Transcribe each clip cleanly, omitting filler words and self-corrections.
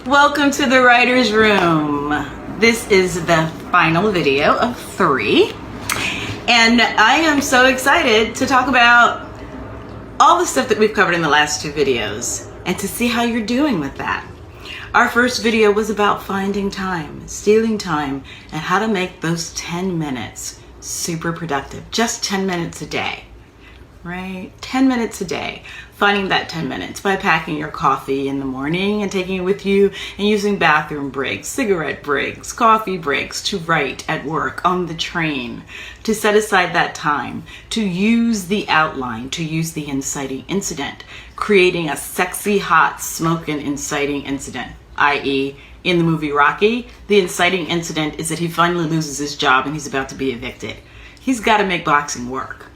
Welcome to the writer's room. This is the final video of 3, and I am so excited to talk about all the stuff that we've covered in the last 2 videos and to see how you're doing with that. Our first video was about finding time, stealing time, and how to make those 10 minutes super productive. Just 10 minutes a day, right? 10 minutes a day. Finding that 10 minutes by packing your coffee in the morning and taking it with you and using bathroom breaks, cigarette breaks, coffee breaks to write at work, on the train, to set aside that time, to use the outline, to use the inciting incident, creating a sexy, hot, smoking, inciting incident, i.e., in the movie Rocky, the inciting incident is that he finally loses his job and he's about to be evicted. He's got to make boxing work.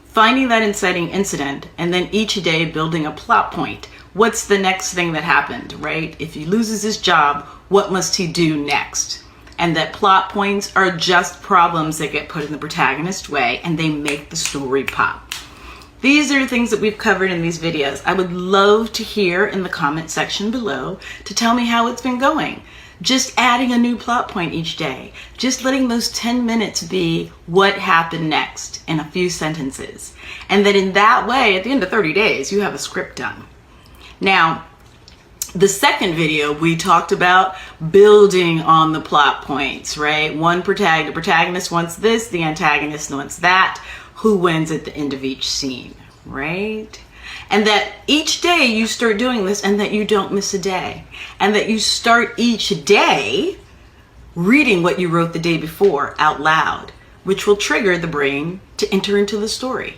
Finding that inciting incident and then each day building a plot point. What's the next thing that happened, right? If he loses his job, what must he do next? And that plot points are just problems that get put in the protagonist's way and they make the story pop. These are things that we've covered in these videos. I would love to hear in the comment section below to tell me how it's been going. Just adding a new plot point each day. Just letting those 10 minutes be what happened next in a few sentences. And that in that way, at the end of 30 days, you have a script done. Now, the second video, we talked about building on the plot points, right? The protagonist wants this, the antagonist wants that. Who wins at the end of each scene, right? And that each day you start doing this and that you don't miss a day. And that you start each day reading what you wrote the day before out loud, which will trigger the brain to enter into the story.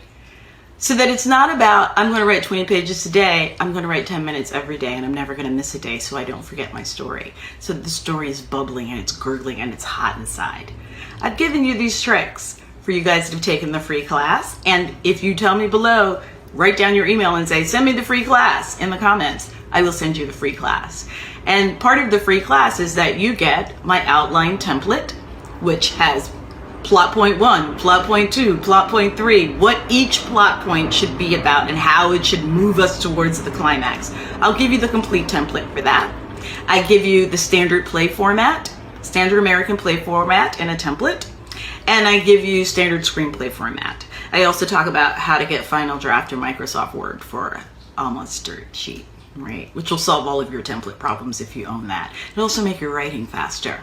So that it's not about, I'm going to write 20 pages a day, I'm going to write 10 minutes every day, and I'm never going to miss a day so I don't forget my story. So that the story is bubbling and it's gurgling and it's hot inside. I've given you these tricks for you guys that have taken the free class. And if you tell me below, write down your email and say, send me the free class in the comments. I will send you the free class. And part of the free class is that you get my outline template, which has plot point 1, plot point 2, plot point 3, what each plot point should be about and how it should move us towards the climax. I'll give you the complete template for that. I give you the standard play format, standard American play format in a template, and I give you standard screenplay format. I also talk about how to get Final Draft in Microsoft Word for a mustard sheet, right? Which will solve all of your template problems if you own that. It'll also make your writing faster.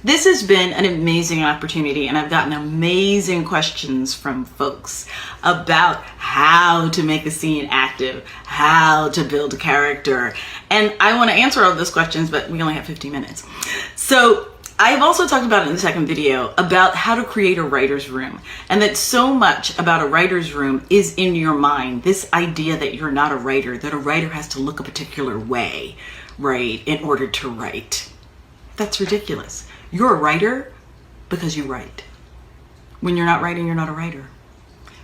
This has been an amazing opportunity, and I've gotten amazing questions from folks about how to make a scene active, how to build a character. And I want to answer all of those questions, but we only have 15 minutes. So I've also talked about in the second video about how to create a writer's room, and that so much about a writer's room is in your mind. This idea that you're not a writer, that a writer has to look a particular way, right, in order to write. That's ridiculous. You're a writer because you write. When you're not writing, you're not a writer.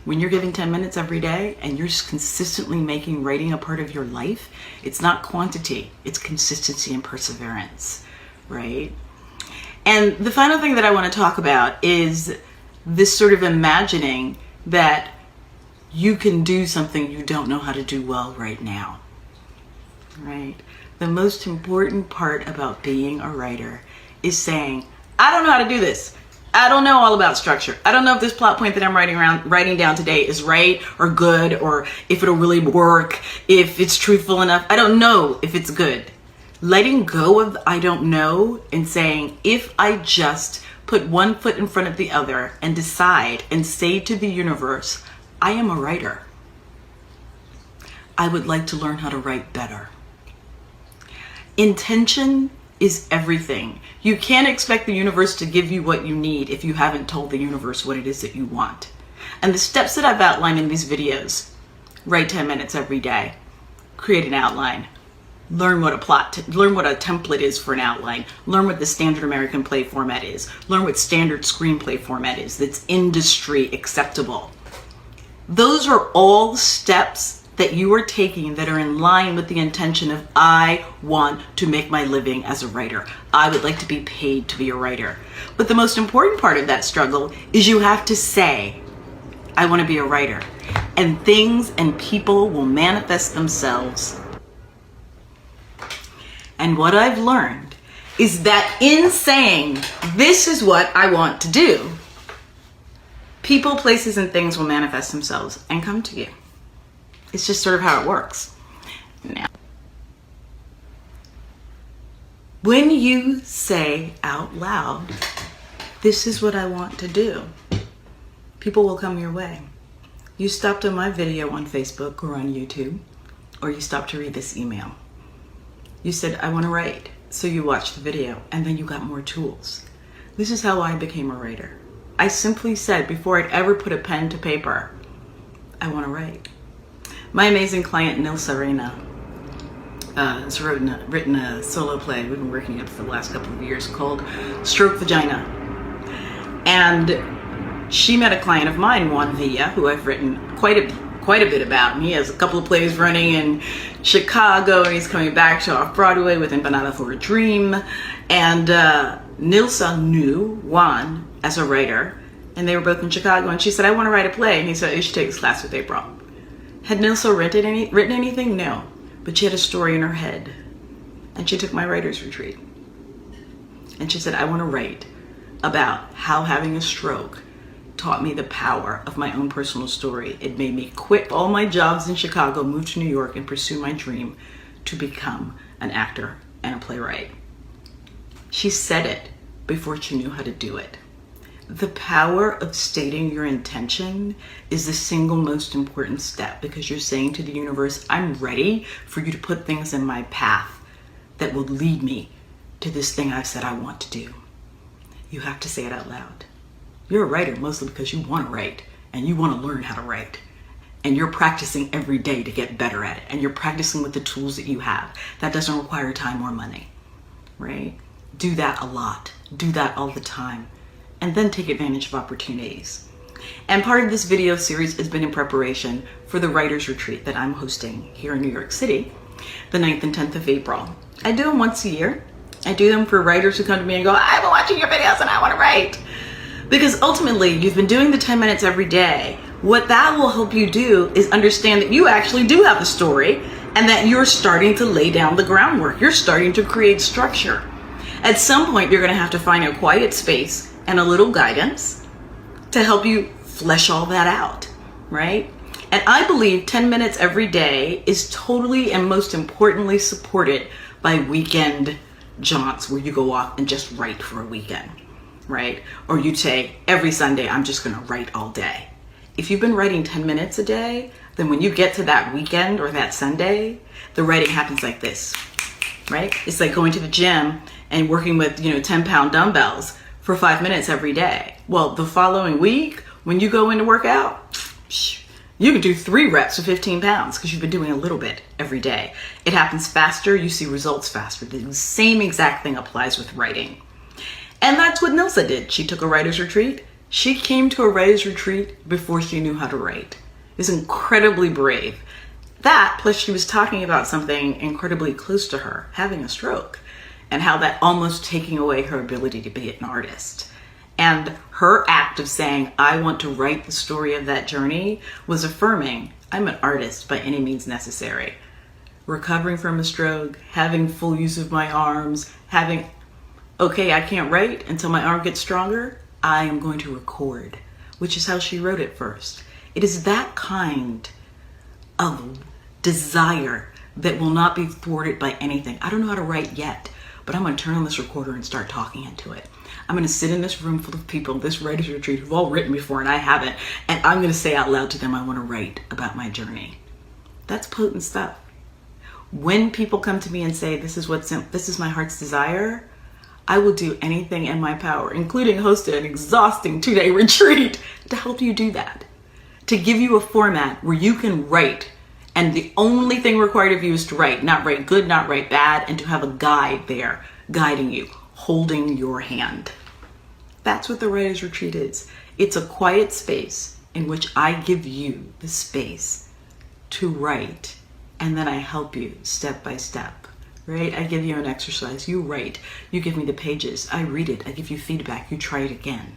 When you're giving 10 minutes every day and you're just consistently making writing a part of your life, it's not quantity, it's consistency and perseverance, right? And the final thing that I want to talk about is this sort of imagining that you can do something you don't know how to do well right now, right? The most important part about being a writer is saying, I don't know how to do this. I don't know all about structure. I don't know if this plot point that I'm writing down today is right or good, or if it'll really work, if it's truthful enough. I don't know if it's good. Letting go of I don't know and saying, if I just put one foot in front of the other and decide and say to the universe, I am a writer. I would like to learn how to write better. Intention is everything. You can't expect the universe to give you what you need if you haven't told the universe what it is that you want. And the steps that I've outlined in these videos, write 10 minutes every day, create an outline, learn what a template is for an outline, learn what the standard American play format is, learn what standard screenplay format is that's industry acceptable. Those are all steps that you are taking that are in line with the intention of, I want to make my living as a writer. I would like to be paid to be a writer. But the most important part of that struggle is you have to say, I want to be a writer. And things and people will manifest themselves And what I've learned is that in saying, this is what I want to do, people, places, and things will manifest themselves and come to you. It's just sort of how it works. Now, when you say out loud, this is what I want to do, people will come your way. You stopped on my video on Facebook or on YouTube, or you stopped to read this email. You said, I want to write. So you watched the video, and then you got more tools. This is how I became a writer. I simply said, before I'd ever put a pen to paper, I want to write. My amazing client, Nilsa Reyna, has written a solo play we've been working on for the last couple of years called Stroke Vagina. And she met a client of mine, Juan Villa, who I've written quite a bit about. And he has a couple of plays running in Chicago, and he's coming back to Off-Broadway with Empanada for a Dream. And Nilsa knew Juan as a writer, and they were both in Chicago, and she said, I want to write a play. And he said, you should take this class with April. Had Nilsa written anything? No. But she had a story in her head. And she took my writer's retreat. And she said, I want to write about how having a stroke taught me the power of my own personal story. It made me quit all my jobs in Chicago, move to New York, and pursue my dream to become an actor and a playwright. She said it before she knew how to do it. The power of stating your intention is the single most important step, because you're saying to the universe, I'm ready for you to put things in my path that will lead me to this thing I've said I want to do. You have to say it out loud. You're a writer mostly because you want to write and you want to learn how to write. And you're practicing every day to get better at it. And you're practicing with the tools that you have. That doesn't require time or money, right? Do that a lot. Do that all the time. And then take advantage of opportunities. And part of this video series has been in preparation for the Writers Retreat that I'm hosting here in New York City, the 9th and 10th of April. I do them once a year. I do them for writers who come to me and go, I've been watching your videos and I want to write. Because ultimately, you've been doing the 10 minutes every day. What that will help you do is understand that you actually do have a story and that you're starting to lay down the groundwork. You're starting to create structure. At some point, you're going to have to find a quiet space and a little guidance to help you flesh all that out, right? And I believe 10 minutes every day is totally and most importantly supported by weekend jaunts where you go off and just write for a weekend, right? Or you say, every Sunday, I'm just gonna write all day. If you've been writing 10 minutes a day, then when you get to that weekend or that Sunday, the writing happens like this, right? It's like going to the gym and working with, 10-pound dumbbells for 5 minutes every day. Well, the following week, when you go in to work out, you can do 3 reps of 15 pounds because you've been doing a little bit every day. It happens faster, you see results faster. The same exact thing applies with writing. And that's what Nilsa did. She took a writer's retreat. She came to a writer's retreat before she knew how to write. It's incredibly brave. That, plus she was talking about something incredibly close to her, having a stroke, and how that almost taking away her ability to be an artist. And her act of saying, I want to write the story of that journey was affirming, I'm an artist by any means necessary. Recovering from a stroke, having full use of my arms, okay, I can't write until my arm gets stronger, I am going to record, which is how she wrote it first. It is that kind of desire that will not be thwarted by anything. I don't know how to write yet, but I'm going to turn on this recorder and start talking into it. I'm going to sit in this room full of people, this writer's retreat, who've all written before and I haven't, and I'm going to say out loud to them, I want to write about my journey. That's potent stuff. When people come to me and say, this is my heart's desire, I will do anything in my power, including host an exhausting 2-day retreat to help you do that. To give you a format where you can write, and the only thing required of you is to write, not write good, not write bad, and to have a guide there guiding you, holding your hand. That's what the Writer's Retreat is. It's a quiet space in which I give you the space to write, and then I help you step by step, right? I give you an exercise, you write, you give me the pages, I read it, I give you feedback, you try it again,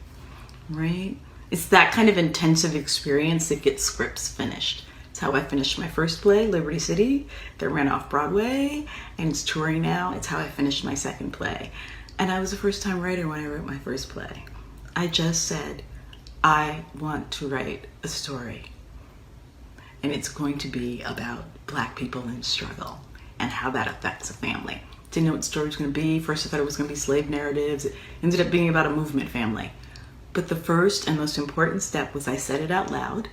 right? It's that kind of intensive experience that gets scripts finished. It's how I finished my first play, Liberty City, that ran off Broadway, and it's touring now. It's how I finished my second play. And I was a first-time writer when I wrote my first play. I just said, I want to write a story. And it's going to be about Black people in struggle and how that affects a family. Didn't know what the story was going to be. First I thought it was going to be slave narratives. It ended up being about a movement family. But the first and most important step was I said it out loud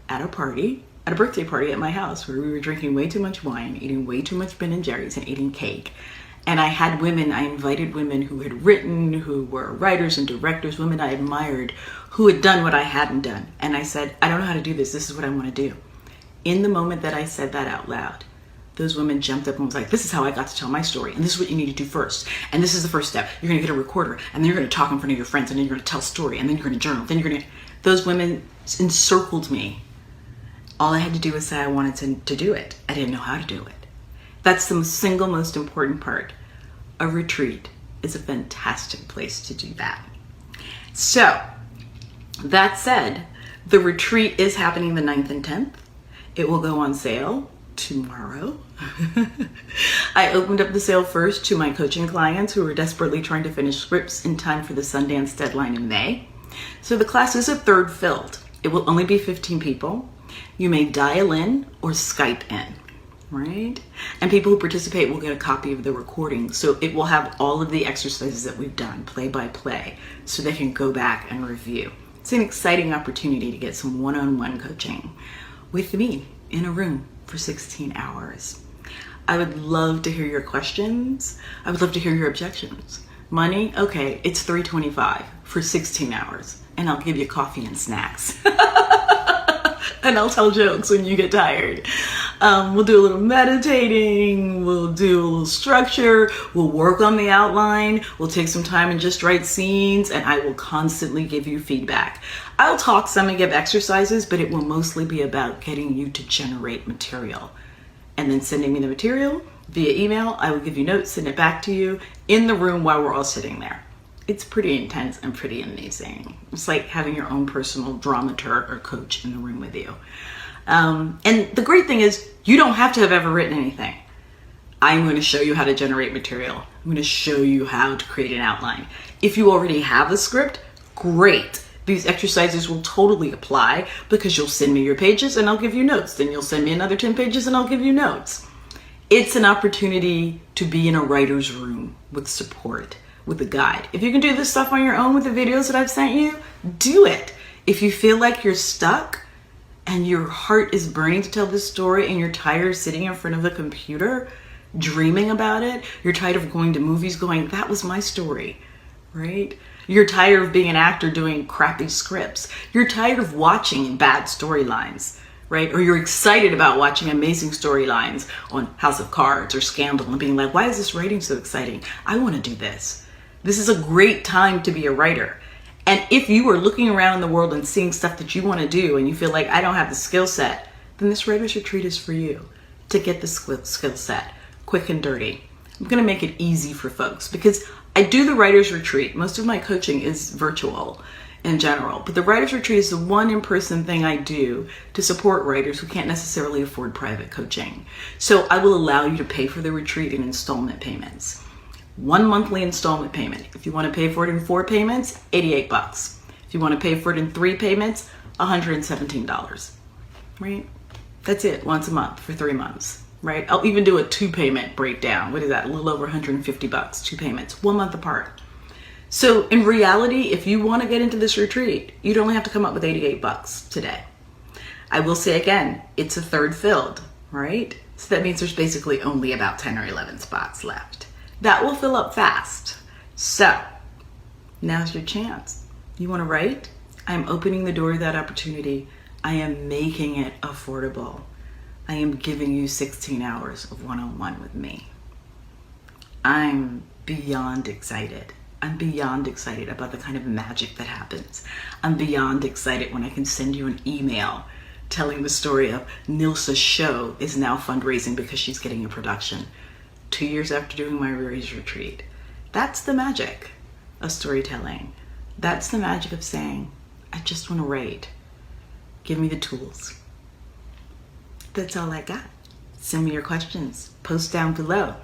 at a party, at a birthday party at my house, where we were drinking way too much wine, eating way too much Ben and Jerry's, and eating cake. And I invited women who had written, who were writers and directors, women I admired, who had done what I hadn't done. And I said, I don't know how to do this. This is what I want to do. In the moment that I said that out loud, those women jumped up and was like, this is how I got to tell my story. And this is what you need to do first. And this is the first step. You're going to get a recorder, and then you're going to talk in front of your friends, and then you're going to tell a story, and then you're going to journal. Then you're going to... Those women encircled me. All I had to do was say I wanted to do it. I didn't know how to do it. That's the single most important part. A retreat is a fantastic place to do that. So, that said, the retreat is happening the 9th and 10th. It will go on sale tomorrow. I opened up the sale first to my coaching clients who are desperately trying to finish scripts in time for the Sundance deadline in May. So the class is a third filled. It will only be 15 people. You may dial in or Skype in, right? And people who participate will get a copy of the recording. So it will have all of the exercises that we've done, play by play, so they can go back and review. It's an exciting opportunity to get some one-on-one coaching with me in a room for 16 hours. I would love to hear your questions. I would love to hear your objections. Money? Okay, it's $325 for 16 hours, and I'll give you coffee and snacks. And I'll tell jokes when you get tired. We'll do a little meditating, we'll do a little structure, we'll work on the outline, we'll take some time and just write scenes, and I will constantly give you feedback. I'll talk some and give exercises, but it will mostly be about getting you to generate material. And then sending me the material via email. I will give you notes, send it back to you in the room while we're all sitting there. It's pretty intense and pretty amazing. It's like having your own personal dramaturg or coach in the room with you. And the great thing is you don't have to have ever written anything. I'm going to show you how to generate material. I'm going to show you how to create an outline. If you already have a script, great. These exercises will totally apply because you'll send me your pages and I'll give you notes. Then you'll send me another 10 pages and I'll give you notes. It's an opportunity to be in a writer's room with support, with a guide. If you can do this stuff on your own with the videos that I've sent you, do it. If you feel like you're stuck and your heart is burning to tell this story and you're tired of sitting in front of the computer, dreaming about it, you're tired of going to movies going, that was my story, right? You're tired of being an actor doing crappy scripts. You're tired of watching bad storylines, right? Or you're excited about watching amazing storylines on House of Cards or Scandal and being like, why is this writing so exciting? I want to do this. This is a great time to be a writer. And if you are looking around in the world and seeing stuff that you want to do and you feel like I don't have the skill set, then this writer's retreat is for you to get the skill set quick and dirty. I'm going to make it easy for folks because I do the writer's retreat. Most of my coaching is virtual in general, but the writer's retreat is the one in-person thing I do to support writers who can't necessarily afford private coaching. So I will allow you to pay for the retreat in installment payments. One monthly installment payment. If you want to pay for it in 4 payments, $88. If you want to pay for it in 3 payments, $117, right? That's it, once a month for 3 months, right? I'll even do a 2-payment breakdown. What is that? A little over $150, 2 payments, 1 month apart. So in reality, if you want to get into this retreat, you'd only have to come up with $88 today. I will say again, it's a third filled, right? So that means there's basically only about 10 or 11 spots left. That will fill up fast. So now's your chance. You want to write? I'm opening the door to that opportunity. I am making it affordable. I am giving you 16 hours of one-on-one with me. I'm beyond excited. I'm beyond excited about the kind of magic that happens. I'm beyond excited when I can send you an email telling the story of Nilsa's show is now fundraising because she's getting a production 2 years after doing my writer's retreat. That's the magic of storytelling. That's the magic of saying, I just want to write. Give me the tools. that's all I got. Send me your questions. Post down below.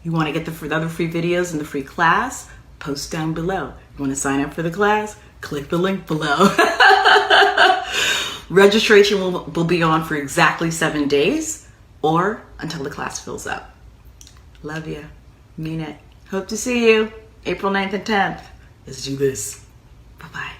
You want to get the other free videos and the free class? Post down below. You want to sign up for the class? Click the link below. Registration will be on for exactly 7 days or until the class fills up. Love you. Mean it. Hope to see you April 9th and 10th. Let's do this. Bye-bye.